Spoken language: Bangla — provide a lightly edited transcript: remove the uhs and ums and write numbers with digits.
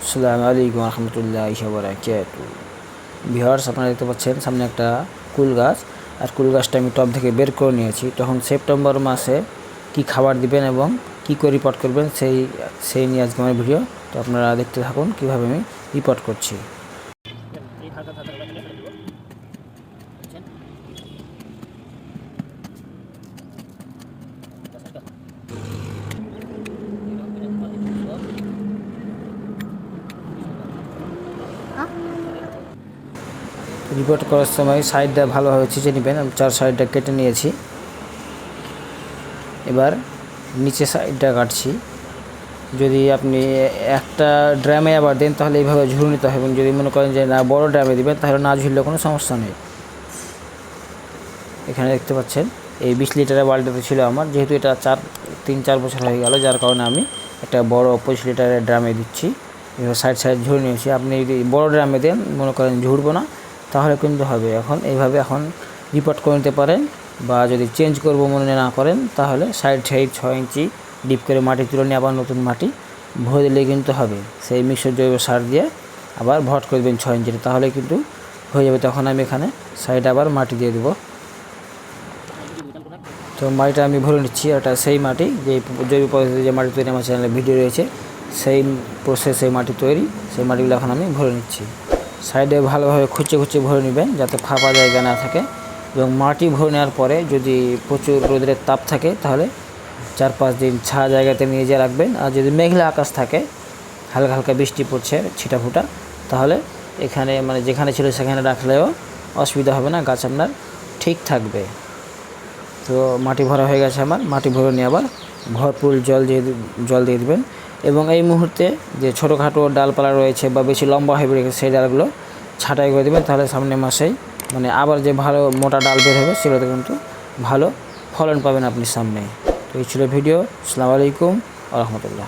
আসসালামু আলাইকুম রহমতুল্লাহি ওয়া বারাকাতুহু। ভিউয়ার্স, আপনারা দেখতে পাচ্ছেন সামনে একটা কুল গাছ, আর কুল গাছটা আমি টব থেকে বের করে নিয়েছি। তখন সেপ্টেম্বর মাসে কি খাবার দিবেন এবং কি করে রিপোর্ট করবেন সেই নিয়ে আজকে আমার ভিডিও। তো আপনারা দেখতে থাকুন কীভাবে আমি রিপোর্ট করছি। রিপোর্ট করার সময় সাইডটা ভালোভাবে ছিঁচে নেবেন। আমি 4 সাইডটা কেটে নিয়েছি। এবার নিচে সাইডটা কাটছি। যদি আপনি একটা ড্রামে আবার দেন তাহলে এইভাবে ঝুড়ে নিতে হবে, এবং যদি মনে করেন যে না বড় ড্রামে দেবেন তাহলে না ঝুললে কোনো সমস্যা নেই। এখানে দেখতে পাচ্ছেন এই 20 লিটারের বালতিতে ছিল আমার, যেহেতু এটা 3-4 বছর হয়ে গেল, যার কারণে আমি একটা বড় 25 লিটারের ড্রামে দিচ্ছি। এবার সাইড ঝুড়ে নিয়েছি। আপনি যদি বড় ড্রামে দেন, মনে করেন ঝুড়বো না, তাহলে কিন্তু হবে। এইভাবে রিপোর্ট করে নিতে পারেন, বা যদি চেঞ্জ করব মনে না করেন তাহলে সাইড 6 ইঞ্চি ডিপ করে মাটি তুলে নিয়ে আবার নতুন মাটি ভরে দিলে কিন্তু হবে। সেই মিশ্র জৈব সার দিয়ে আবার ভট করে দেবেন 6 ইঞ্চিতে, তাহলে কিন্তু হয়ে যাবে। তখন আমি এখানে সাইডে আবার মাটি দিয়ে দেবো। তো মাটিটা আমি ভরে নিচ্ছি। এটা সেই মাটি, যে জৈব পদ্ধতিতে যে মাটি তৈরি আমার চ্যানেলে ভিডিও রয়েছে, সেই প্রসেসে মাটি তৈরি, সেই মাটিগুলো এখন আমি ভরে নিচ্ছি। সাইডে ভালোভাবে খুঁচে ভরে নেবেন যাতে ফাঁপা জায়গা না থাকে। এবং মাটি ভরে নেওয়ার পরে যদি প্রচুর রোদের তাপ থাকে তাহলে 4-5 দিন ছায়া জায়গাতে নিয়ে যেয়ে রাখবেন। আর যদি মেঘলা আকাশ থাকে, হালকা হালকা বৃষ্টি পড়ছে ছিটাফোঁটা, তাহলে এখানে যেখানে ছিল সেখানে রাখলেও অসুবিধা হবে না, গাছ আপনার ঠিক থাকবে। তো মাটি ভরা হয়ে গেছে আমার। মাটি ভরে নিয়ে আবার ভরপুর জল দিয়ে দেবেন। এবং এই মুহূর্তে যে ছোটোখাটো ডালপালা রয়েছে বা বেশি লম্বা হয়ে বেড়ে গেছে, সেই ডালগুলো ছাঁটাই করে দেবেন। তাহলে সামনের মাসেই আবার যে ভালো মোটা ডাল বের হবে, সেগুলোতে কিন্তু ভালো ফলন পাবেন আপনি সামনে। তো এই ছিল ভিডিও। আসসালামু আলাইকুম ওয়া রাহমাতুল্লাহ।